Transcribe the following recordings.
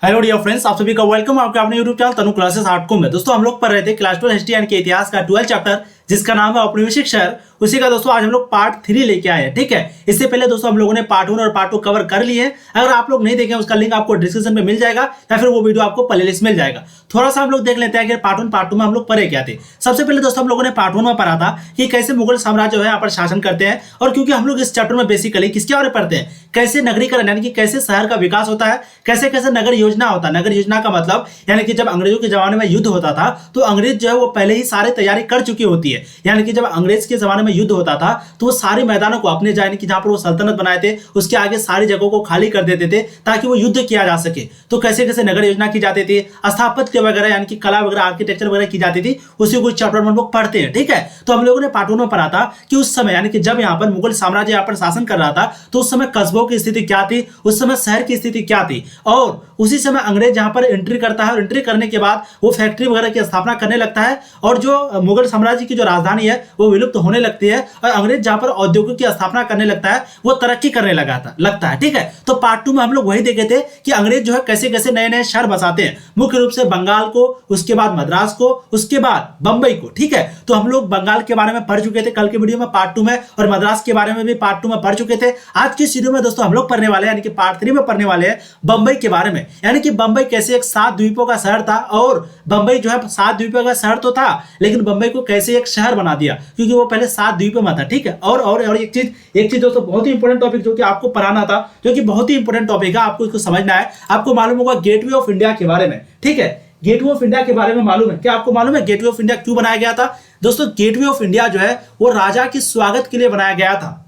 Hello dear friends, आप सभी का वेलकम आपके अपने यूट्यूब चैनल तनु क्लासेस .com में। दोस्तों हम लोग पढ़ रहे थे क्लास 12 हिस्ट्री एंड के इतिहास का 12 चैप्टर जिसका नाम है औपनिवेशिक शहर। उसी का दोस्तों आज हम लोग पार्ट 3 लेके आए हैं। ठीक है, इससे पहले दोस्तों हम लोगों ने पार्ट 1 और पार्ट 2 कवर कर लिए हैं। अगर आप लोग नहीं देखें उसका लिंक आपको डिस्क्रिप्शन में मिल जाएगा या फिर वो वीडियो आपको प्लेलिस्ट मिल जाएगा। थोड़ा सा हम लोग देख लेते हैं कि पार्ट 1 पार्ट 2 में हम लोग पढ़े क्या थे। सबसे पहले दोस्तों हम लोगों ने पार्ट 1 में पढ़ा था कि कैसे मुगल साम्राज्य है यहाँ पर शासन करते हैं, और क्योंकि हम लोग इस चैप्टर में बेसिकली किसके बारे में पढ़ते हैं, कैसे नगरीकरण यानी कि कैसे शहर का विकास होता है, कैसे कैसे नगर योजना होता है। नगर योजना का मतलब यानी कि जब अंग्रेजों के जमाने में युद्ध होता था तो अंग्रेज जो है वो पहले ही सारी तैयारी कर चुकी होती है। यानी कि जब अंग्रेज के जमाने में युद्ध होता था तो वो सारे मैदानों को अपने यानी कि जहां पर वो सल्तनत बनाए थे उसके आगे सारी जगहों को खाली कर देते थे ताकि वो युद्ध किया जा सके। तो कैसे कैसे नगर योजना की जाती थी, स्थापत्य वगैरह यानी कि कला वगैरह आर्किटेक्चर वगैरह की जाती थी, उसी को चैप्टर में हम लोग पढ़ते हैं। ठीक है, तो हम लोगों ने पार्ट 1 में पढ़ा था कि उस समय यानी कि जब यहाँ पर मुगल साम्राज्य यहाँ पर शासन कर रहा था तो उस समय कस्बों की स्थिति क्या थी, उस समय शहर की स्थिति क्या थी, और उसी समय अंग्रेज यहाँ पर एंट्री करता है और एंट्री करने के बाद वो फैक्ट्री वगैरह की स्थापना करने लगता है और जो मुगल साम्राज्य की जो राजधानी है वो विलुप्त होने लगती है और अंग्रेज जहां पर औद्योगिक की स्थापना करने लगता है वो तरक्की करने लगता है। ठीक है, तो पार्ट 2 में हम लोग वही देखे थे कि अंग्रेज जो है कैसे कैसे नए नए शहर बसाते हैं, मुख्य रूप से बंगाल को, उसके बाद मद्रास को, उसके बाद बंबई को। ठीक है, तो हम लोग बंगाल के बारे में पढ़ चुके थे कल के वीडियो में पार्ट 2 में, और मद्रास के बारे में भी पार्ट 2 में पढ़ चुके थे। आज की वीडियो में दोस्तों हम लोग पढ़ने वाले हैं यानी कि पार्ट 3 में पढ़ने वाले हैं बंबई के बारे में। यानी कि बंबई कैसे एक 7 द्वीपों का शहर था, और बंबई जो है 7 द्वीपों का शहर तो था लेकिन बंबई को कैसे एक शहर बना दिया क्योंकि वो पहले 7 द्वीपों में था। ठीक है, और एक चीज दोस्तों बहुत ही इंपॉर्टेंट टॉपिक जो कि आपको पढ़ाना था, जो कि बहुत ही इंपॉर्टेंट टॉपिक है, आपको इसको समझना है। आपको मालूम होगा गेटवे ऑफ इंडिया के बारे में। ठीक है, गेटवे ऑफ इंडिया के बारे में मालूम है क्या? आपको मालूम है गेटवे ऑफ इंडिया क्यों बनाया गया था? दोस्तों गेटवे ऑफ इंडिया जो है वो राजा के स्वागत के लिए बनाया गया था।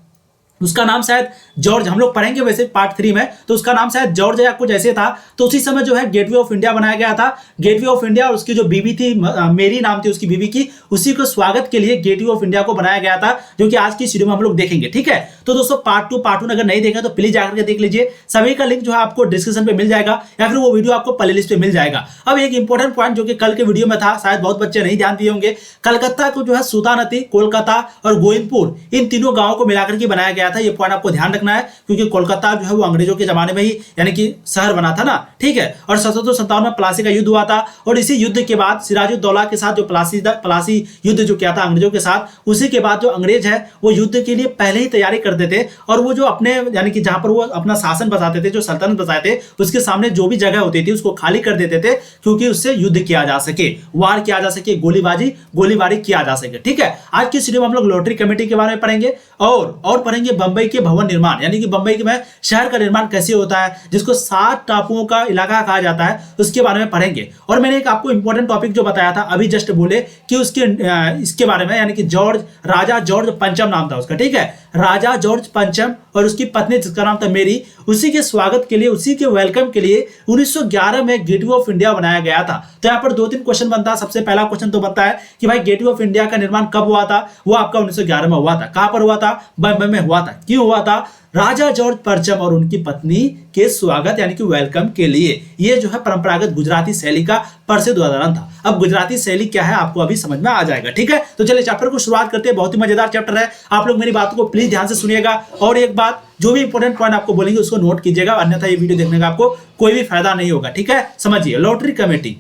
उसका नाम शायद जॉर्ज, हम लोग पढ़ेंगे वैसे पार्ट 3 में, तो उसका नाम शायद जॉर्ज या कुछ ऐसे था। तो उसी समय जो है गेटवे ऑफ इंडिया बनाया गया था। गेटवे ऑफ इंडिया और उसकी जो बीवी थी मेरी नाम थी उसकी बीवी की, उसी को स्वागत के लिए गेटवे ऑफ इंडिया को बनाया गया था, जो कि आज की वीडियो में हम लोग देखेंगे। ठीक है, तो दोस्तों पार्ट 2 अगर नहीं देखें तो प्लीज जाकर के देख लीजिए। सभी का लिंक जो है आपको डिस्क्रिप्शन पे मिल जाएगा या फिर वो वीडियो आपको प्लेलिस्ट पे मिल जाएगा। अब एक इंपॉर्टेंट पॉइंट जो कि कल के वीडियो में था, शायद बहुत बच्चे नहीं ध्यान दिए होंगे, कलकत्ता को जो है सुल्तानती, कोलकाता और गोविंदपुर, इन तीनों गांवों को मिलाकर के बनाया गया था। ये पॉइंट आपको ध्यान रखना है क्योंकि कोलकाता जो है वो अंग्रेजों के जमाने में ही यानी कि शहर बना था ना। ठीक है, और 1757 में प्लासी का युद्ध हुआ था, और इसी युद्ध के बाद सिराजुद्दौला के साथ जो प्लासी युद्ध जो किया था अंग्रेजों के साथ, उसी के बाद जो अंग्रेज है वो युद्ध के लिए पहले ही तैयारी करते थे, और वो जो अपने यानी कि जहां पर वो अपना शासन बसाते थे, जो सल्तनत बसाते थे, उसके सामने जो भी जगह होती थी उसको खाली कर देते थे क्योंकि उससे युद्ध किया जा सके, वार किया जा सके, गोलीबारी किया जा सके। ठीक है, आज की वीडियो में हम लोग लॉटरी कमेटी के बारे में पढ़ेंगे और पढ़ेंगे बंबई के भवन निर्माण, यानी कि बंबई में शहर का निर्माण कैसे होता है, जिसको 7 टापुओं का इलाका कहा जाता है, उसके बारे में पढ़ेंगे। और मैंने एक आपको इंपॉर्टेंट टॉपिक जो बताया था अभी जस्ट बोले कि इसके बारे में, यानी कि राजा जॉर्ज पंचम नाम था उसका। ठीक है, राजा जॉर्ज पंचम और उसकी पत्नी जिसका नाम था मेरी, उसी के स्वागत के लिए, उसी के वेलकम के लिए 1911 में गेटवे ऑफ इंडिया बनाया गया था। तो यहाँ पर 2-3 क्वेश्चन बनता है। सबसे पहला क्वेश्चन तो बनता है कि भाई गेटवे ऑफ इंडिया का निर्माण कब हुआ था? वो आपका 1911 में हुआ था। कहां पर हुआ था? बंबई में हुआ था। क्यों हुआ था? राजा जॉर्ज पंचम और उनकी पत्नी के स्वागत यानी कि वेलकम के लिए। ये जो है परंपरागत गुजराती शैली का प्रसिद्ध उदाहरण था। अब गुजराती शैली क्या है आपको अभी समझ में आ जाएगा। ठीक है, तो चलिए चैप्टर को शुरुआत करते हैं। बहुत ही मजेदार चैप्टर है, आप लोग मेरी बातों को प्लीज ध्यान से सुनिएगा, और एक बात, जो भी इंपॉर्टेंट पॉइंट आपको बोलेंगे उसको नोट कीजिएगा, अन्यथा ये वीडियो देखने का आपको कोई भी फायदा नहीं होगा। ठीक है, समझिए। लॉटरी कमेटी,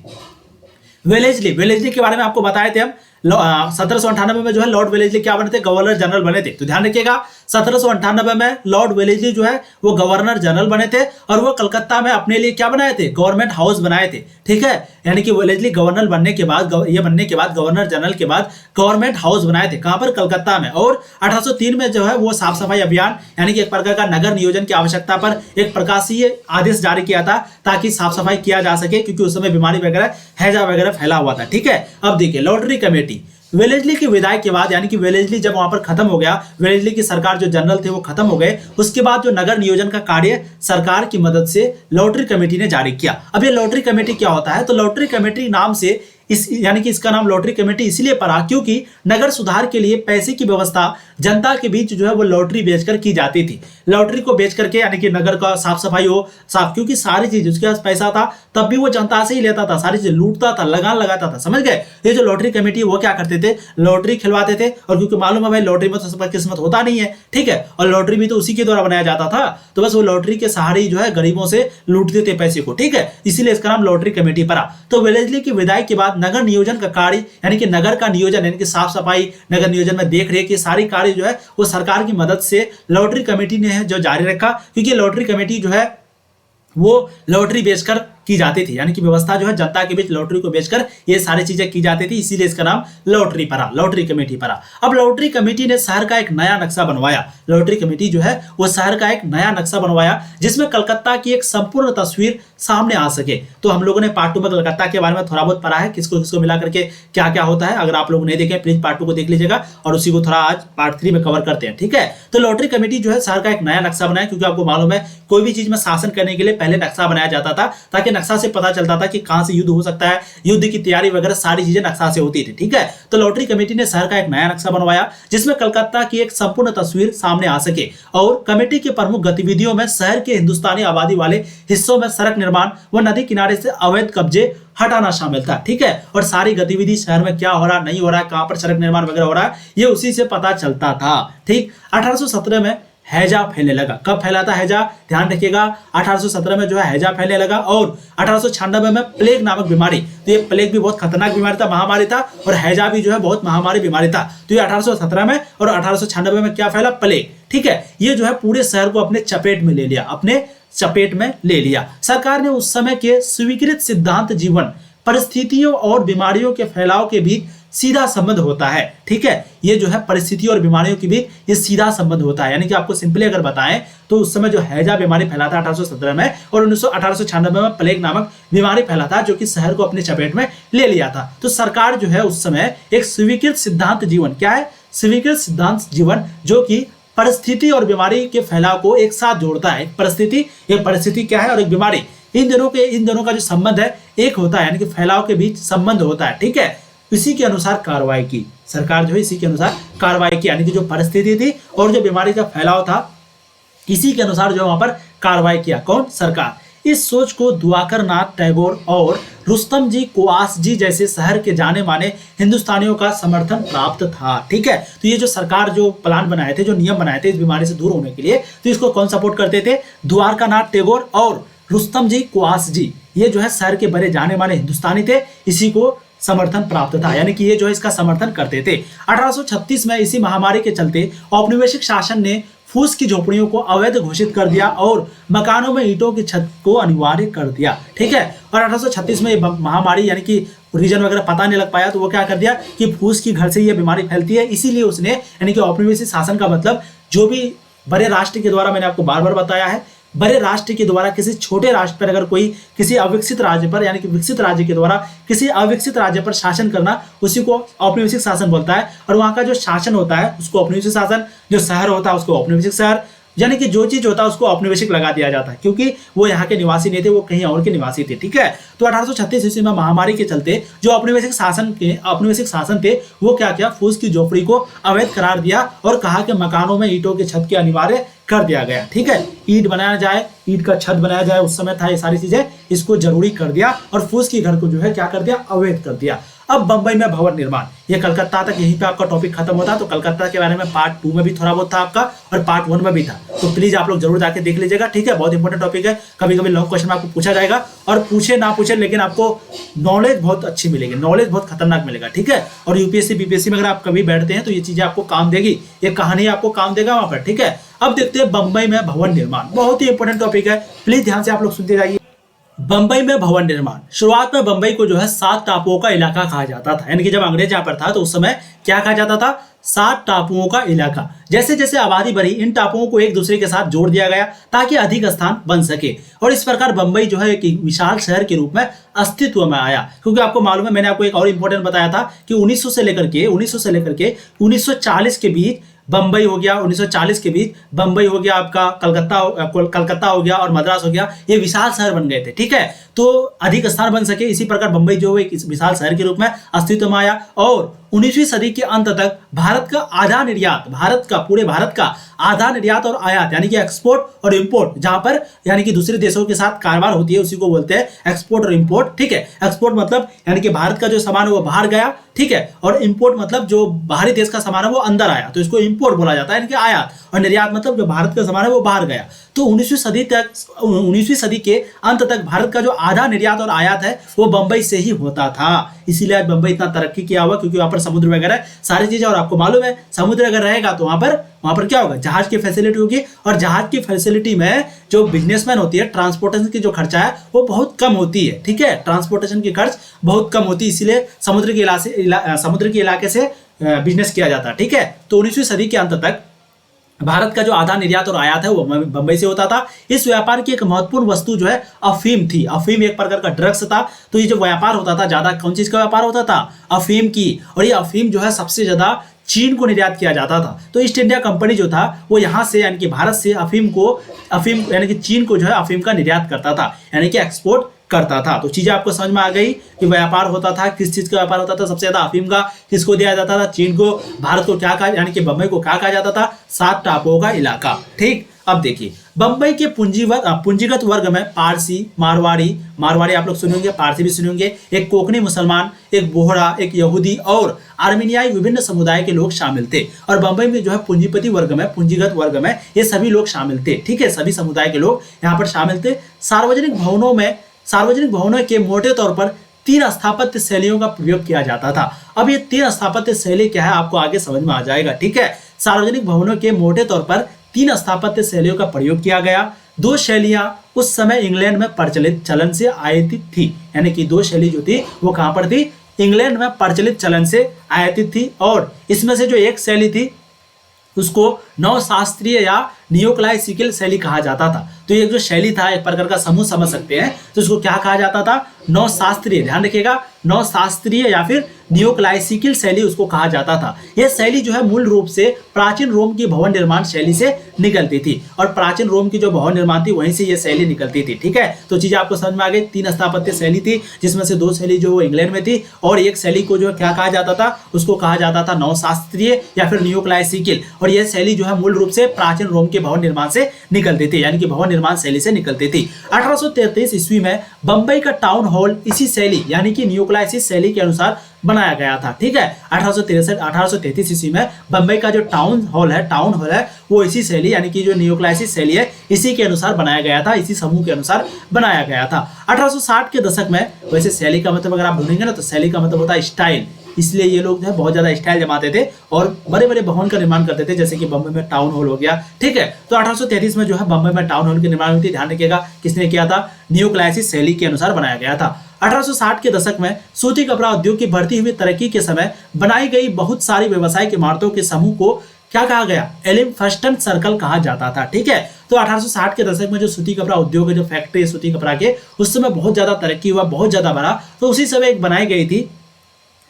वेलेस्ली के बारे में आपको बताए थे हम। 1798 में जो है लॉर्ड वेलेस्ली क्या बने थे? गवर्नर जनरल बने थे। तो ध्यान रखिएगा 1798 में लॉर्ड वेलेस्ली जो है वो गवर्नर जनरल बने थे, और वो कलकत्ता में अपने लिए क्या बनाए थे? गवर्नमेंट हाउस बनाए थे। ठीक है, यानी कि वेलेस्ली गवर्नर बनने के बाद, गवर्नर जनरल के बाद गवर्नमेंट हाउस बनाए थे। कहां पर? कलकत्ता में। और 1803 में जो है वो साफ सफाई अभियान यानी कि एक प्रकार का नगर नियोजन की आवश्यकता पर एक प्रकाशीय आदेश जारी किया था ताकि साफ सफाई किया जा सके, क्योंकि उस समय बीमारी वगैरह, हैजा वगैरह फैला हुआ था। ठीक है, अब देखिए लॉटरी कमेटी, वेलेस्ली की विदाई के बाद, यानी कि वेलेस्ली जब वहां पर खत्म हो गया, वेलेस्ली की सरकार जो जनरल थे वो खत्म हो गए, उसके बाद जो नगर नियोजन का कार्य सरकार की मदद से लॉटरी कमेटी ने जारी किया। अब ये लॉटरी कमेटी क्या होता है? तो लॉटरी कमेटी नाम से इस यानी कि इसका नाम लॉटरी कमेटी इसलिए पड़ा क्योंकि नगर सुधार के लिए पैसे की व्यवस्था जनता के बीच जो है वो लॉटरी बेचकर की जाती थी। लॉटरी को बेच करके यानी कि नगर का साफ सफाई हो साफ, क्योंकि सारी चीज उसके पास पैसा था तब भी वो जनता से ही लेता था, सारी चीज लूटता था, लगान लगाता था, समझ गए। ये जो लॉटरी कमेटी वो क्या करते थे, लॉटरी खिलवाते थे। और क्योंकि मालूम है भाई लॉटरी में तो सबका किस्मत होता नहीं है, ठीक है, और लॉटरी भी तो उसी के द्वारा बनाया जाता था, तो बस वो लॉटरी के सहारे ही जो है गरीबों से लूटते थे पैसे को, ठीक है, इसीलिए इसका नाम लॉटरी कमेटी पड़ा। तो वेलेस्ली की विदाई के बाद नगर नियोजन का कार्य यानी कि नगर का नियोजन यानी कि साफ सफाई, नगर नियोजन में देख रेख, ये सारी कार्य जो है वो सरकार की मदद से लॉटरी कमेटी ने जो जारी रखा, क्योंकि लॉटरी कमेटी जो है वो लॉटरी बेचकर की जाती थी, यानी कि व्यवस्था जो है जनता के बीच लॉटरी को बेचकर ये सारी चीजें की जाती थी, इसीलिए इसका नाम लॉटरी पड़ा, लॉटरी कमेटी पड़ा। अब लॉटरी कमेटी ने शहर का एक नया नक्शा बनवाया। लॉटरी कमेटी जो है वो शहर का एक नया नक्शा बनवाया जिसमें कलकत्ता की एक संपूर्ण तस्वीर सामने आ सके। तो हम लोगों ने पार्ट 2 में कलकत्ता के बारे में थोड़ा बहुत पढ़ा है, किसको किसको मिला करके क्या क्या होता है। अगर आप लोग नहीं देखें प्लीज पार्ट 2 को देख लीजिएगा और उसी को थोड़ा आज पार्ट 3 में कवर करते हैं, ठीक है। तो लॉटरी कमेटी जो है शहर का एक नया नक्शा बनाया, क्योंकि आपको मालूम है कोई भी चीज में शासन करने के लिए पहले नक्शा बनाया जाता था, ताकि नक्शा से पता चलता था कि कहां से युद्ध हो सकता है, युद्ध की तैयारी वगैरह सारी चीजें नक्शा से होती थी, ठीक है। तो लॉटरी कमेटी ने शहर का एक नया नक्शा बनवाया जिसमें कलकत्ता की एक संपूर्ण तस्वीर सामने आ सके, और कमेटी के प्रमुख गतिविधियों में शहर के हिंदुस्तानी आबादी वाले हिस्सों में सड़क निर्माण व नदी किनारे से अवैध कब्जे हटाना शामिल था, ठीक है। और सारी गतिविधि शहर में क्या हो रहा नहीं हो रहा, कहां पर सड़क निर्माण वगैरह हो रहा है, ये उसी से पता चलता था, ठीक। 1817 में हैजा फैलने लगा। कब फैला था हैजा, ध्यान रखिएगा, 1817 में जो है हैजा फैलने लगा। और 1896 में प्लेग नामक बीमारी, तो ये प्लेग भी बहुत खतरनाक बीमारी था, महामारी था, और हैजा भी जो है बहुत महामारी बीमारी था। तो ये 1817 में और 1896 में क्या फैला, प्लेग, ठीक है। ये जो है पूरे शहर को अपने चपेट में ले लिया, अपने चपेट में ले लिया। सरकार ने उस समय के स्वीकृत सिद्धांत जीवन परिस्थितियों और बीमारियों के फैलाव के बीच सीधा संबंध होता है, ठीक है। ये जो है परिस्थितियों और बीमारियों के बीच ये सीधा संबंध होता है, यानी कि आपको सिंपली अगर बताएं तो उस समय जो हैजा बीमारी फैला था 1817 में, और 1896 में प्लेग नामक बीमारी फैला था जो कि शहर को अपने चपेट में ले लिया था। तो सरकार जो है उस समय एक स्वीकृत सिद्धांत जीवन, क्या है, स्वीकृत सिद्धांत जीवन, जो कि परिस्थिति और बीमारी के फैलाव को एक साथ जोड़ता है। एक परिस्थिति क्या है और एक बीमारी, इन दोनों का जो संबंध है एक होता है, यानी कि फैलाव के बीच संबंध होता है, ठीक है। इसी के अनुसार कार्रवाई की सरकार, जो है इसी के अनुसार कार्रवाई की, यानी कि जो परिस्थिति थी और जो बीमारी का फैलाव था इसी के अनुसार जो वहां पर कार्रवाई किया, कौन, सरकार। इस सोच को दिवाकर नाथ टैगोर और रुस्तम जी कुआस जी जैसे शहर के जाने माने हिंदुस्तानियों का समर्थन प्राप्त था, ठीक है। तो ये जो सरकार जो प्लान बनाए थे, जो नियम बनाए थे इस बीमारी से दूर होने के लिए, तो इसको कौन सपोर्ट करते थे, द्वारका नाथ टैगोर और रुस्तम जी कुआस जी, ये जो है शहर के बड़े जाने माने हिंदुस्तानी थे, इसी को समर्थन प्राप्त था, यानी कि ये जो है इसका समर्थन करते थे। 1836 में इसी महामारी के चलते औपनिवेशिक शासन ने फूस की झोपड़ियों को अवैध घोषित कर दिया और मकानों में ईंटों की छत को अनिवार्य कर दिया, ठीक है। और 1836 में ये महामारी यानी कि रीजन वगैरह पता नहीं लग पाया, तो वो क्या कर दिया कि फूस की घर से ये बीमारी फैलती है, इसीलिए उसने यानी कि औपनिवेशिक शासन का मतलब जो भी बड़े राष्ट्र के द्वारा, मैंने आपको बार बार बताया है, बड़े राष्ट्र के द्वारा किसी छोटे राष्ट्र पर अगर कोई किसी अविकसित राज्य पर यानी कि विकसित राज्य के द्वारा किसी अविकसित राज्य पर शासन करना, उसी को औपनिवेशिक शासन बोलता है। और वहां का जो शासन होता है उसको औपनिवेशिक शासन, जो शहर होता है उसको औपनिवेशिक शहर, यानी कि जो चीज होता है उसको औपनिवेशिक लगा दिया जाता है, क्योंकि वो यहाँ के निवासी नहीं थे, वो कहीं और के निवासी थे, ठीक है। तो 1836 ईस्वी में महामारी के चलते जो औपनिवेशिक शासन थे वो क्या किया, फूस की झोपड़ी को अवैध करार दिया और कहा कि मकानों में ईंटों के छत के अनिवार्य कर दिया गया, ठीक है। ईंट बनाया जाए, ईंट का छत बनाया जाए, उस समय था ये सारी चीजें, इसको जरूरी कर दिया और फूस की घर को जो है क्या कर दिया, अवैध कर दिया। अब बंबई में भवन निर्माण, ये कलकत्ता तक यहीं पे आपका टॉपिक खत्म होता है। तो कलकत्ता के बारे में पार्ट 2 में भी थोड़ा बहुत था आपका और पार्ट 1 में भी था, तो प्लीज आप लोग जरूर जाके देख लीजिएगा, ठीक है। बहुत इंपॉर्टेंट टॉपिक है, कभी कभी लॉन्ग क्वेश्चन में आपको पूछा जाएगा, और पूछे ना पूछे लेकिन आपको नॉलेज बहुत अच्छी मिलेगी, नॉलेज बहुत खतरनाक मिलेगा, ठीक है। और यूपीएससी बीपीएससी में अगर आप कभी बैठते हैं तो ये चीजें आपको काम देगी, ये कहानी आपको काम देगा वहां पर, ठीक है। अब देखते हैं बंबई में भवन निर्माण, बहुत ही इंपॉर्टेंट टॉपिक है, प्लीज ध्यान से आप लोग सुनते जाइए। बंबई में भवन निर्माण, शुरुआत में बंबई को जो है 7 टापुओं का इलाका कहा जाता था, यानी कि जब अंग्रेज यहाँ पर था तो उस समय क्या कहा जाता था, 7 टापुओं का इलाका। जैसे जैसे आबादी बढ़ी इन टापुओं को एक दूसरे के साथ जोड़ दिया गया ताकि अधिक स्थान बन सके, और इस प्रकार बंबई जो है एक विशाल शहर के रूप में अस्तित्व में आया। क्योंकि आपको मालूम है, मैंने आपको एक और इंपॉर्टेंट बताया था कि 1900 से लेकर के 1940 के बीच बम्बई हो गया 1940 के बीच, बम्बई हो गया आपका, कलकत्ता हो गया और मद्रास हो गया, ये विशाल शहर बन गए थे। ठीक है, तो अधिक स्थान बन सके, इसी प्रकार बम्बई जो है एक विशाल शहर के रूप में अस्तित्व में आया। और 19वीं सदी के अंत तक भारत का आधा निर्यात, भारत का, पूरे भारत का आधा निर्यात और आयात यानी कि एक्सपोर्ट और इंपोर्ट, जहां पर यानी कि दूसरे देशों के साथ कारोबार होती है उसी को बोलते हैं एक्सपोर्ट और इंपोर्ट। ठीक है, एक्सपोर्ट मतलब यानी कि भारत का जो सामान है वो बाहर गया, ठीक है, और इंपोर्ट मतलब जो बाहरी देश का सामान है वो अंदर आया, तो इसको इंपोर्ट बोला जाता है यानी कि आयात। और निर्यात मतलब जो भारत का सामान है वो बाहर गया। तो 19वीं सदी के अंत तक भारत का जो आधा निर्यात और आयात है वो बंबई से ही होता था। इसीलिए आज बंबई इतना तरक्की किया हुआ, क्योंकि वहां पर समुद्र वगैरह सारी चीजें, और आपको मालूम है समुद्र अगर रहेगा तो वहां पर क्या होगा, जहाज की फैसिलिटी होगी, और जहाज की फैसिलिटी में जो बिजनेसमैन होती है, ट्रांसपोर्टेशन की जो खर्चा है वो बहुत कम होती है। ठीक है, ट्रांसपोर्टेशन की खर्च बहुत कम होती है, इसीलिए समुद्र के इलाके से बिजनेस किया जाता है। ठीक है, तो 19वीं सदी के अंत तक भारत का जो आधा निर्यात और आयात है वो बंबई से होता था। इस व्यापार की एक महत्वपूर्ण वस्तु जो है अफीम थी। अफीम एक प्रकार का ड्रग्स था। तो ये जो व्यापार होता था, ज्यादा कौन चीज का व्यापार होता था, अफीम की। और ये अफीम जो है सबसे ज्यादा चीन को निर्यात किया जाता था। तो ईस्ट इंडिया कंपनी जो था वो यहाँ से यानी कि भारत से अफीम यानी कि चीन को जो है अफीम का निर्यात करता था, यानी कि एक्सपोर्ट करता था। तो चीजें आपको समझ में आ गई कि व्यापार होता था, किस चीज का व्यापार होता था, सबसे ज्यादा अफीम का किसको दिया जाता था, चीन को। भारत को क्या कहा, यानी कि बंबई को क्या कहा जाता था, 7 टापुओं का इलाका। ठीक, अब देखिए बंबई के पूंजीगत वर्ग में पारसी, मारवाड़ी आप लोग सुनेंगे, पारसी भी सुनेंगे, एक कोकनी मुसलमान, एक बोहरा, एक यहूदी और आर्मेनियाई विभिन्न समुदाय के लोग शामिल थे। और बंबई में जो है पूंजीगत वर्ग में ये सभी लोग शामिल थे। ठीक है, सभी समुदाय के लोग यहाँ पर शामिल थे। सार्वजनिक भवनों के मोटे तौर पर 3 स्थापत्य शैलियों का प्रयोग किया जाता था। अब ये 3 स्थापत्य शैली क्या है आपको आगे समझ में आ जाएगा। ठीक है, सार्वजनिक भवनों के मोटे तौर पर 3 स्थापत्य शैलियों का प्रयोग किया गया। 2 शैलियां उस समय इंग्लैंड में प्रचलित चलन से आयातित थी, यानी कि 2 शैली जो थी वो कहां पर थी, इंग्लैंड में प्रचलित चलन से आयातित थी। और इसमें से जो एक शैली थी उसको नवशास्त्रीय या नियोक्लासिकल शैली कहा जाता था। तो ये जो शैली था, एक प्रकार का समूह समझ सकते हैं, तो इसको क्या कहा जाता था, नवशास्त्रीय, ध्यान रखिएगा, नवशास्त्रीय या फिर नियोक्लासिकल शैली उसको कहा जाता था। यह शैली जो है मूल रूप से प्राचीन रोम की भवन निर्माण शैली से निकलती थी, और प्राचीन रोम की जो भवन निर्माण थी वहीं से यह शैली निकलती थी। ठीक है, तो चीजें आपको समझ में आ गई। 3 स्थापत्य शैली थी, जिसमें से 2 शैली जो इंग्लैंड में थी, और एक शैली को जो क्या कहा जाता था, उसको कहा जाता था नवशास्त्रीय या फिर नियोक्लासिकल। और यह शैली जो है मूल रूप से प्राचीन रोम के भवन निर्माण से निकलती थी, यानी कि भवन निर्माण शैली से निकलती थी। 1833 ईस्वी में बंबई का टाउन हॉल इसी शैली यानी कि नियोक्लासिक शैली के अनुसार बनाया गया था। ठीक है, 1833 ईस्वी में बंबई का जो टाउन हॉल है वो इसी शैली यानी कि जो नियोक्लासिक शैली है इसी के अनुसार बनाया गया था, इसी समूह के अनुसार बनाया गया था। 1860 के दशक में, वैसे शैली का मतलब अगर आप ढूंढेंगे ना तो शैली का मतलब होता है स्टाइल, इसलिए ये लोग जो है बहुत ज्यादा स्टाइल जमाते थे और बड़े बड़े भवन का निर्माण करते थे, जैसे कि बंबई में टाउन हॉल हो गया। ठीक है, तो 1833 में जो है बंबई में टाउन हॉल की निर्माण हुई थी। ध्यान रखिएगा किसने किया था, नियोक्लासिक शैली के अनुसार बनाया गया था। 1860 के दशक में सूती कपड़ा उद्योग की बढ़ती हुई तरक्की के समय बनाई गई बहुत सारी व्यवसायिक इमारतों के समूह को क्या कहा गया, एलिफेंस्टन सर्कल कहा जाता था। ठीक है, तो 1860 के दशक में जो सूती कपड़ा उद्योग है, जो फैक्ट्री है सूती कपड़ा के, उस समय बहुत ज्यादा तरक्की हुआ, बहुत ज्यादा बढ़ा। तो उसी समय एक बनाई गई थी,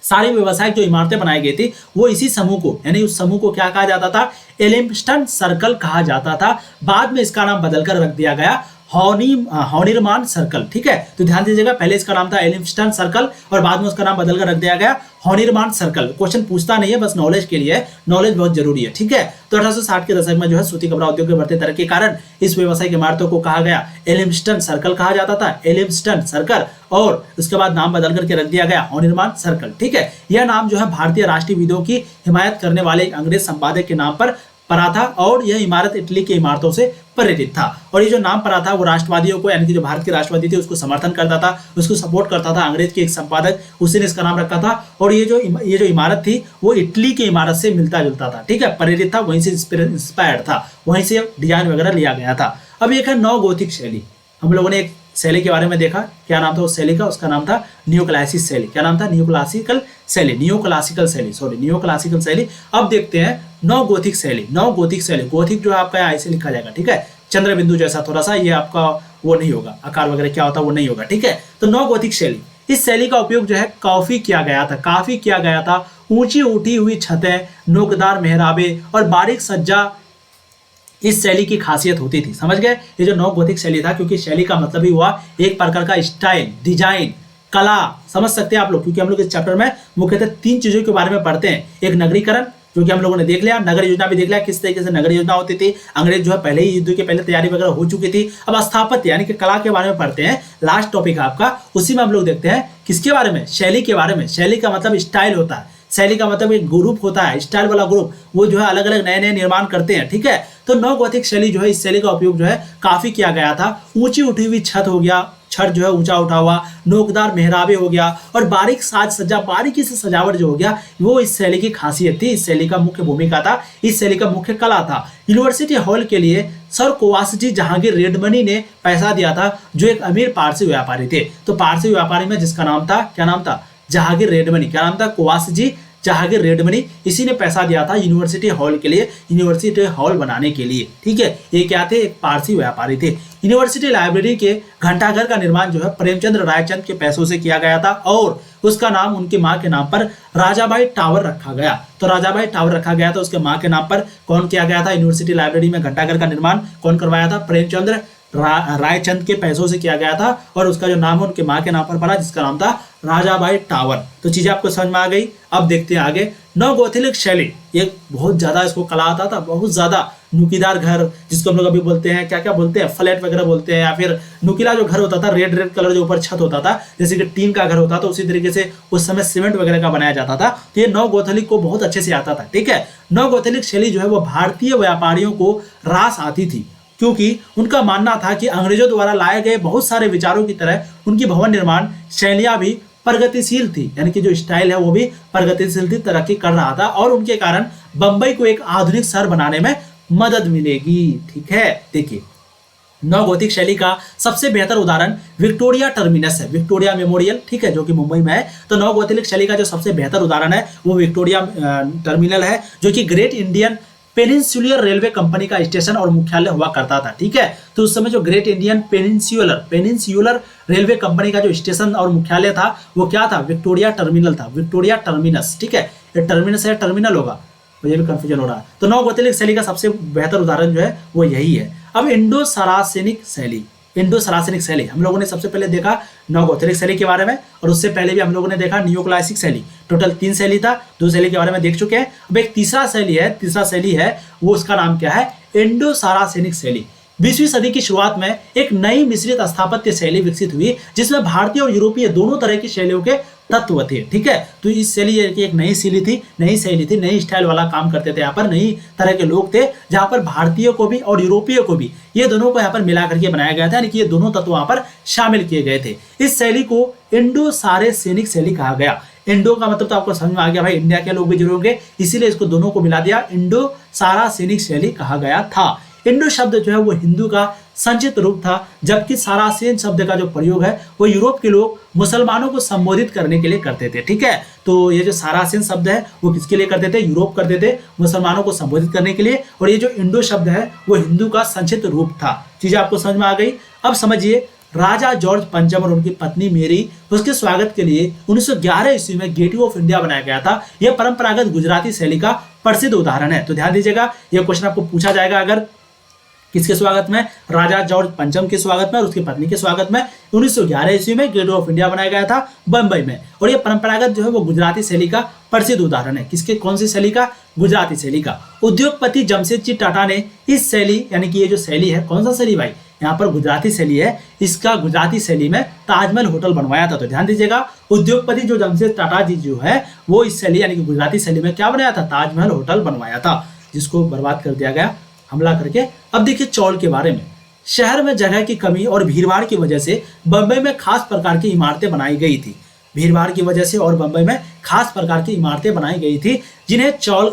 सारी व्यवसायिक जो इमारतें बनाई गई थी वो इसी समूह को, यानी उस समूह को क्या कहा जाता था, एलिफेंस्टन सर्कल कहा जाता था। बाद में इसका नाम बदलकर रख दिया गया हॉनिरमान सर्कल। ठीक है, तो ध्यान दीजिएगा, पहले इसका नाम था एलिफेंस्टन सर्कल और बाद में उसका नाम बदलकर रख दिया गया हॉनिरमान सर्कल। क्वेश्चन पूछता नहीं है, बस नॉलेज के लिए, नॉलेज बहुत जरूरी है। ठीक है, तो 1860 के दशक में जो है सूती कपड़ा उद्योग के बढ़ते तरक्की के कारण इस व्यवसायिक इमारतों को कहा गया एलिफेंस्टन सर्कल कहा जाता था, एलिफेंस्टन सर्कल, और उसके बाद नाम बदल करके रख दिया गया हॉनिरमान सर्कल। ठीक है, यह नाम जो है भारतीय राष्ट्रविदों की हिमायत करने वाले एक अंग्रेज संपादक के नाम पर पड़ा था, और यह इमारत इटली की इमारतों से प्रेरित था। और ये जो नाम पड़ा था वो राष्ट्रवादियों को, यानी कि जो भारत के राष्ट्रवादी थे उसको समर्थन करता था, उसको सपोर्ट करता था। अंग्रेज के एक संपादक, उसी ने इसका नाम रखा था। और ये जो इमारत थी वो इटली की इमारत से मिलता जुलता था। ठीक है, प्रेरित था, वहीं से इंस्पायर्ड था, वहीं से डिजाइन वगैरह लिया गया था। अब एक है नव गोथिक शैली। हम लोगों ने एक शैली के बारे में देखा, क्या नाम था उस शैली का, उसका नाम था नियोक्लासिक शैली। क्या नाम था, नियोक्लासिकल शैली। अब देखते हैं नव गोथिक शैली। गोथिक जो है आपका ऐसे लिखा जाएगा। ठीक है, चंद्र बिंदु जैसा थोड़ा सा, ये आपका वो नहीं होगा, आकार वगैरह क्या होता है वो नहीं होगा। ठीक है, तो नव गोथिक शैली, इस शैली का उपयोग जो है काफी किया गया था ऊंची उठी हुई छतें, नोकदार मेहराबे और बारीक सज्जा इस शैली की खासियत होती थी। समझ गए, ये जो नव गोथिक शैली था, क्योंकि शैली का मतलब ही हुआ एक प्रकार का स्टाइल, डिजाइन, कला, समझ सकते हैं आप लोग, क्योंकि हम लोग इस चैप्टर में मुख्यतः 3 चीजों के बारे में पढ़ते हैं। एक नगरीकरण, जो कि हम लोगों ने देख लिया, नगर योजना भी देख लिया, किस तरीके से नगर योजना होती थी, अंग्रेज जो है पहले ही युद्ध के पहले तैयारी वगैरह हो चुकी थी। अब स्थापत्य यानी कि कला के बारे में पढ़ते हैं, लास्ट टॉपिक है आपका, उसी में हम लोग देखते हैं किसके बारे में, शैली के बारे में। शैली का मतलब स्टाइल होता है, शैली का मतलब एक ग्रुप होता है, स्टाइल वाला ग्रुप, वो जो है अलग अलग नए नए निर्माण करते हैं, ठीक है। तो नव गौथिक शैली जो है, इस शैली का उपयोग जो है काफी किया गया था। ऊंची उठी हुई छत हो गया, छत जो है ऊंचा उठा हुआ, नोकदार मेहराबे हो गया और बारीक साज सज्जा, बारीकी से सजावट जो हो गया, वो इस शैली की खासियत थी, इस शैली का मुख्य भूमिका था, इस शैली का मुख्य कला था। यूनिवर्सिटी हॉल के लिए सर कोवासजी जहांगीर रेडमनी ने पैसा दिया था, जो एक अमीर पारसी व्यापारी थे। तो पारसी व्यापारी में जिसका नाम था, क्या नाम था, जहांगीर रेडमनी, क्या नाम था, कोवासजी जहांगीर रेडमनी, इसी ने पैसा दिया था यूनिवर्सिटी हॉल के लिए, यूनिवर्सिटी हॉल बनाने के लिए, ठीक है। ये क्या थे, एक पारसी व्यापारी थे। यूनिवर्सिटी लाइब्रेरी के घंटाघर का निर्माण जो है प्रेमचंद रायचंद के पैसों से किया गया था और उसका नाम उनकी मां के नाम पर राजाबाई टावर रखा गया। तो राजाबाई टावर रखा गया था उसके मां के नाम पर। कौन किया गया था, यूनिवर्सिटी लाइब्रेरी में घंटाघर का निर्माण कौन करवाया था, प्रेमचंद रायचंद के पैसों से किया गया था और उसका जो नाम है उनके मां के नाम पर पड़ा, जिसका नाम था राजाबाई टावर। तो चीजें आपको समझ में आ गई। अब देखते हैं आगे, नव गोथिक शैली, एक बहुत ज्यादा इसको कला आता था, बहुत ज्यादा नुकीदार घर, जिसको हम लोग अभी बोलते हैं, क्या क्या बोलते हैं, फ्लैट वगैरह बोलते हैं, या फिर नुकीला जो घर होता था, रेड रेड कलर जो ऊपर छत होता था, जैसे कि टीन का घर होता था, उसी तरीके से उस समय सीमेंट वगैरह का बनाया जाता था। तो ये नव गोथिक को बहुत अच्छे से आता था, ठीक है। नव गोथिक शैली जो है वो भारतीय व्यापारियों को रास आती थी, क्योंकि उनका मानना था कि अंग्रेजों द्वारा लाए गए बहुत सारे विचारों की तरह उनकी भवन निर्माण शैलियां भी प्रगतिशील थी, यानी कि जो स्टाइल है वो भी प्रगतिशील थी, तरक्की कर रहा था और उनके कारण बंबई को एक आधुनिक शहर बनाने में मदद मिलेगी, ठीक है। देखिए, नव गोथिक शैली का सबसे बेहतर उदाहरण विक्टोरिया टर्मिनस है, विक्टोरिया मेमोरियल, ठीक है, जो कि मुंबई में है। तो नव गोथिक शैली का जो सबसे बेहतर उदाहरण है वो विक्टोरिया टर्मिनल है, जो कि great Indian peninsular railway company का स्टेशन और मुख्यालय हुआ करता था, ठीक है। तो उस समय जो great Indian peninsular railway company का जो स्टेशन और मुख्यालय था वो क्या था, विक्टोरिया टर्मिनल था, विक्टोरिया टर्मिनस, ठीक है। ये टर्मिनस है, टर्मिनल होगा, मुझे भी कंफ्यूजन हो रहा है। तो नव गोथिक शैली का सबसे बेहतर उदाहरण जो है वो यही है। अब इंडो सरासेनिक शैली, इंडो सरासेनिक शैली हम लोगों ने सबसे पहले देखा नव गोथिक शैली के बारे में, और उससे पहले भी हम लोगों ने देखा नियोक्लासिक शैली। टोटल 3 शैली था, 2 शैली के बारे में देख चुके हैं। अब एक तीसरा शैली है, वो उसका नाम क्या है, इंडो सरासेनिक शैली। 20वीं सदी की शुरुआत में एक नई मिश्रित स्थापत्य शैली विकसित हुई, जिसमें भारतीय और यूरोपीय दोनों तरह की शैलियों के तत्व थे, ठीक है। तो इस शैली की एक नई शैली थी, नई स्टाइल वाला काम करते थे, यहाँ पर नई तरह के लोग थे, जहाँ पर भारतीयों को भी और यूरोपीय को भी, ये दोनों को यहाँ पर मिला करके बनाया गया था, यानी कि ये दोनों तत्व वहाँ पर शामिल किए गए थे। इस शैली को इंडो सारेसेनिक शैली कहा गया। इंडो का मतलब तो आपको समझ में आ गया भाई, इंडिया के लोग भी जरूर होंगे, इसीलिए इसको दोनों को मिला दिया, इंडो सारासेनिक शैली कहा गया था। इंडो शब्द जो है वो हिंदू का संक्षिप्त रूप था, जबकि सारासेन शब्द का जो प्रयोग है वो यूरोप के लोग मुसलमानों को संबोधित करने के लिए करते थे, ठीक है। तो ये जो सारासेन शब्द है वो किसके लिए करते थे, यूरोप करते थे, मुसलमानों को संबोधित करने के लिए, और ये जो इंडो शब्द है वो हिंदू का संक्षिप्त रूप था। चीजें आपको समझ में आ गई। अब समझिए, राजा जॉर्ज पंचम और उनकी पत्नी मेरी, उसके स्वागत के लिए 1911 ईस्वी में गेटवे ऑफ इंडिया बनाया गया था। यह परंपरागत गुजराती शैली का प्रसिद्ध उदाहरण है। तो ध्यान दीजिएगा, यह क्वेश्चन आपको पूछा जाएगा अगर किसके स्वागत में, राजा जॉर्ज पंचम के स्वागत में और उसकी पत्नी के स्वागत में 1911 ईस्वी में गेटवे ऑफ इंडिया बनाया गया था बंबई में। और ये परंपरागत जो है वो गुजराती शैली का प्रसिद्ध उदाहरण है। किसके, कौन सी शैली का, गुजराती शैली का। उद्योगपति जमशेदजी टाटा ने इस शैली, यानी कि ये जो शैली है, कौन सा शैली भाई, यहाँ पर गुजराती शैली है, इसका गुजराती शैली में ताजमहल होटल बनवाया था। तो ध्यान दीजिएगा, उद्योगपति जो जमशेद टाटा जी जो है वो इस शैली यानी कि गुजराती शैली में क्या बनाया था, ताजमहल होटल बनवाया था, जिसको बर्बाद कर दिया गया हमला करके। अब देखिए चौल के बारे में। शहर में जगह की कमी और भीड़भाड़ की वजह से बंबई में खास प्रकार की इमारतें बनाई गई थी। भीड़भाड़ की वजह से और बंबई में खास प्रकार की इमारतें बनाई गई थी, जिन्हें चौल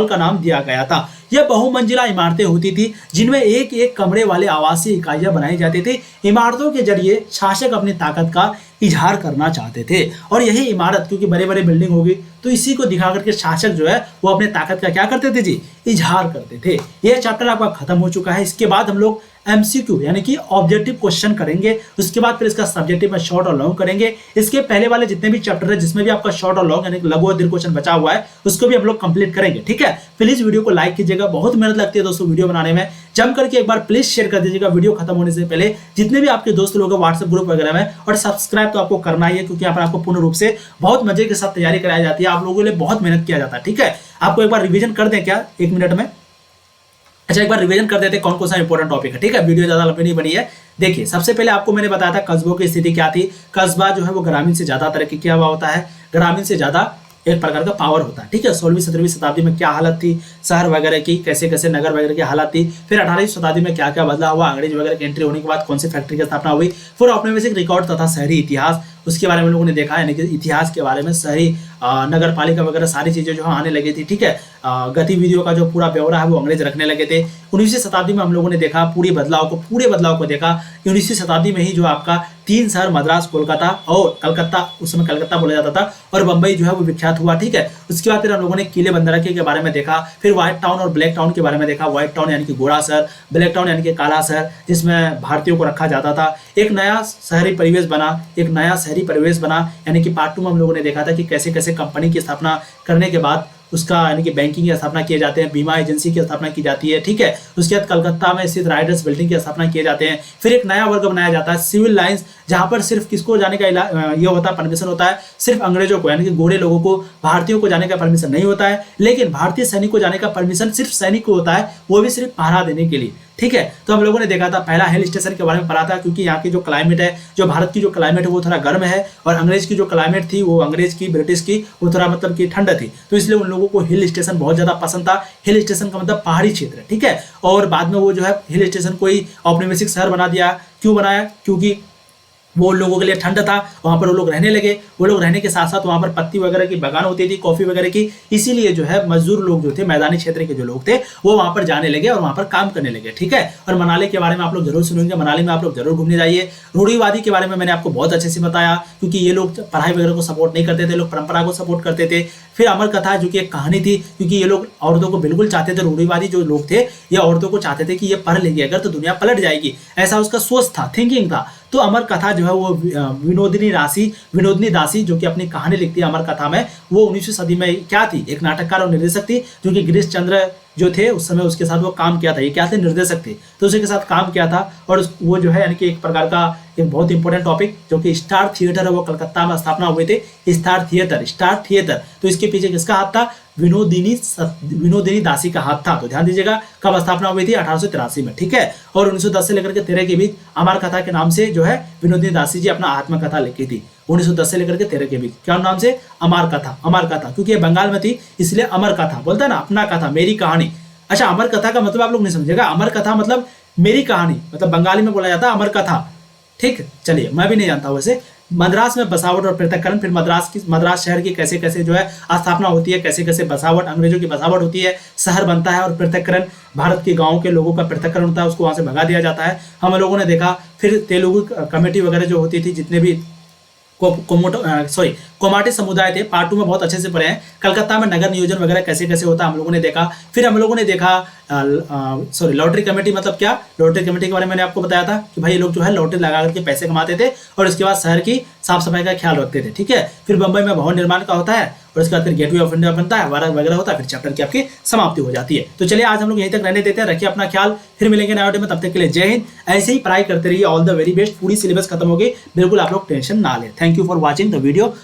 का नाम दिया गया था। यह बहुमंजिला इमारतें होती थी, जिनमें एक एक कमरे वाले आवासीय इकाइयां बनाई जाती थी। इमारतों के जरिए शासक अपनी ताकत का इजहार करना चाहते थे, और यही इमारत, क्योंकि बड़े बड़े बिल्डिंग होगी, तो इसी को दिखा करके शासक जो है वो अपने ताकत का क्या करते थे जी, इजहार करते थे। यह चैप्टर आपका खत्म हो चुका है। इसके बाद हम लोग MCQ यानी कि ऑब्जेक्टिव क्वेश्चन करेंगे। उसके बाद फिर इसका सब्जेक्टिव में शॉर्ट और लॉन्ग करेंगे। इसके पहले वाले जितने भी चैप्टर है जिसमें भी आपका शॉर्ट और लॉन्ग यानी लघु और दीर्घ क्वेश्चन बचा हुआ है उसको भी हम लोग कंप्लीट करेंगे। ठीक है, प्लीज वीडियो को लाइक कीजिएगा, बहुत मेहनत लगती है दोस्तों वीडियो बनाने में। जम करके एक बार प्लीज शेयर कर दीजिएगा वीडियो खत्म होने से पहले जितने भी आपके दोस्त लोग हैं व्हाट्सएप ग्रुप वगैरह में, और सब्सक्राइब तो आपको करना ही है क्योंकि यहाँ पर आपको पूर्ण रूप से बहुत मजे के साथ तैयारी कराई जाती है। आप लोगों के लिए बहुत मेहनत किया जाता है। ठीक है, आपको एक बार रिवीजन कर दें क्या 1 मिनट में? अच्छा, एक बार रिवीजन कर देते हैं कौन कौन सा इंपॉर्टेंट टॉपिक है। ठीक है, वीडियो ज्यादा लंबी नहीं बनी है। देखिए, सबसे पहले आपको मैंने बताया था कस्बों की स्थिति क्या थी। कस्बा जो है वो ग्रामीण से ज्यादा तरक्की किया हुआ होता है, ग्रामीण से ज्यादा एक प्रकार का पावर होता है। ठीक है, 16वीं 17वीं शताब्दी में क्या हालत थी शहर वगैरह की, कैसे कैसे नगर वगैरह की हालत थी, फिर 18वीं शताब्दी में क्या क्या बदला हुआ, अंग्रेज वगैरह की एंट्री होने के बाद कौन सी फैक्ट्री की स्थापना हुई, फिर औपनिवेशिक रिकॉर्ड तथा शहरी इतिहास उसके बारे में लोगों ने देखा, यानी कि इतिहास के बारे में शहरी नगर पालिका वगैरह सारी चीजें जो आने लगी थी। ठीक है, गतिविधियों का जो पूरा ब्यौरा है वो अंग्रेज रखने लगे थे। 19वीं शताब्दी में हम लोगों ने देखा पूरे बदलाव को देखा। 19वीं शताब्दी में ही जो आपका 3 शहर मद्रास, कोलकाता और कलकत्ता, उस समय कलकत्ता बोला जाता था, और बंबई जो है वो विख्यात हुआ। ठीक है, उसके बाद फिर हम लोगों ने किले बंदरके के बारे में देखा, फिर व्हाइट टाउन और ब्लैक टाउन के बारे में देखा। व्हाइट टाउन यानी कि गोरा शहर, ब्लैक टाउन यानी कि काला शहर जिसमें भारतीयों को रखा जाता था। एक नया शहरी परिवेश बना, यानी कि पार्ट 2 में हम लोगों ने देखा था कि कैसे कैसे कंपनी की स्थापना करने के बाद उसका यानी कि बैंकिंग की स्थापना किए जाते हैं, बीमा एजेंसी की स्थापना की जाती है। ठीक है, उसके बाद कलकत्ता में स्थित राइडर्स बिल्डिंग की स्थापना किए जाते हैं। फिर एक नया वर्ग बनाया जाता है सिविल लाइंस, जहां पर सिर्फ किसको जाने का ये होता है, परमिशन होता है सिर्फ अंग्रेजों को, यानी कि गोरे लोगों को, भारतीयों को जाने का परमिशन नहीं होता है। लेकिन भारतीय सैनिक को जाने का परमिशन सिर्फ सैनिक को होता है, वो भी सिर्फ पहरा देने के लिए। ठीक है, तो हम लोगों ने देखा था पहला हिल स्टेशन के बारे में पढ़ा था, क्योंकि यहाँ की जो क्लाइमेट है, जो भारत की जो क्लाइमेट है वो थोड़ा गर्म है, और अंग्रेज की जो क्लाइमेट थी वो अंग्रेज की ब्रिटिश की वो थोड़ा मतलब कि ठंड थी, तो इसलिए उन लोगों को हिल स्टेशन बहुत ज्यादा पसंद था। हिल स्टेशन का मतलब पहाड़ी क्षेत्र है। ठीक है, और बाद में वो जो है हिल स्टेशन को ही औपनिवेशिक शहर बना दिया। क्यों बनाया? क्योंकि वो लोगों के लिए ठंड था, वहां पर वो लोग रहने लगे। वो लोग रहने के साथ साथ वहां पर पत्ती वगैरह की बागान होती थी, कॉफी वगैरह की, इसीलिए जो है मजदूर लोग जो थे, मैदानी क्षेत्र के जो लोग थे, वो वहां पर जाने लगे और वहां पर काम करने लगे। ठीक है, और मनाली के बारे में आप लोग जरूर सुनेंगे, मनाली में आप लोग जरूर घूमने जाइए। रूढ़िवादी के बारे में मैंने आपको बहुत अच्छे से बताया, क्योंकि ये लोग पढ़ाई वगैरह को सपोर्ट नहीं करते थे, लोग परंपरा को सपोर्ट करते थे। फिर अमर कथा जो कि एक कहानी थी, क्योंकि ये लोग औरतों को बिल्कुल चाहते थे, रूढ़िवादी जो लोग थे ये औरतों को चाहते थे कि ये पढ़ लेंगे अगर तो दुनिया पलट जाएगी, ऐसा उसका सोच था, थिंकिंग था। तो अमर कथा जो है वो विनोदिनी दासी जो कि अपनी कहानी लिखती है अमर कथा में, वो 19वीं सदी में क्या थी, एक नाटककार और निर्देशक थी, जो कि गिरीश चंद्र जो थे उस समय उसके साथ वो काम किया था। ये क्या थे? निर्देशक थे, तो उसी के साथ काम किया था। और वो जो है यानी कि एक प्रकार का एक बहुत इंपॉर्टेंट टॉपिक जो कि स्टार थिएटर है वो कलकत्ता में स्थापना हुए थे। स्टार थिएटर, तो इसके पीछे किसका हाथ था? विनोदिनी दासी का हाथ था। तो ध्यान दीजिएगा कब स्थापना हुई थी? 1883 में। ठीक है, और 1910 से लेकर के 13 के बीच अमर कथा के नाम से जो है विनोदिनी दासी जी अपना आत्मकथा लिखी थी। 1910 से लेकर के 13 के बीच क्या नाम से? अमर कथा, क्योंकि ये बंगाल में थी इसलिए अमर कथा बोलता है ना, अपना कथा, मेरी कहानी। अच्छा, अमर कथा का मतलब आप लोग नहीं समझेगा, अमर कथा मतलब मेरी कहानी, मतलब बंगाली में बोला जाता है अमर कथा। ठीक, चलिए, मैं भी नहीं जानता वैसे। मद्रास में बसावट और पृथक्करण, फिर मद्रास शहर की कैसे कैसे जो है स्थापना होती है, कैसे कैसे बसावट, अंग्रेजों की बसावट होती है, शहर बनता है, और पृथक्करण, भारत के गांवों के लोगों का पृथक्करण होता है, उसको वहां से भगा दिया जाता है, हम लोगों ने देखा। फिर तेलुगु कमेटी वगैरह जो होती थी, जितने भी कोमाटी समुदाय थे, पार्ट 2 में बहुत अच्छे से पढ़े हैं। कलकत्ता में नगर नियोजन वगैरह कैसे कैसे होता है हम लोगों ने देखा। फिर हम लोगों ने देखा लॉटरी कमेटी मतलब क्या? लॉटरी कमेटी के बारे में मैंने आपको बताया था कि भाई ये लोग जो है लॉटरी लगा करके पैसे कमाते थे और इसके बाद शहर की साफ सफाई का ख्याल रखते थे। ठीक है, फिर बंबई में भवन निर्माण का होता है और उसके बाद फिर गेटवे ऑफ इंडिया बनता है, वगैरह होता है, फिर चैप्टर की आपकी समाप्ति हो जाती है। तो चलिए आज हम लोग यहीं तक रहने देते हैं, रखिए अपना ख्याल, फिर मिलेंगे नए वीडियो में, तब तक के लिए जय हिंद। ऐसे ही पढ़ाई करते रहिए, ऑल द वेरी बेस्ट। पूरी सिलेबस खत्म हो गई, बिल्कुल आप लोग टेंशन ना लें। Thank you for watching the video.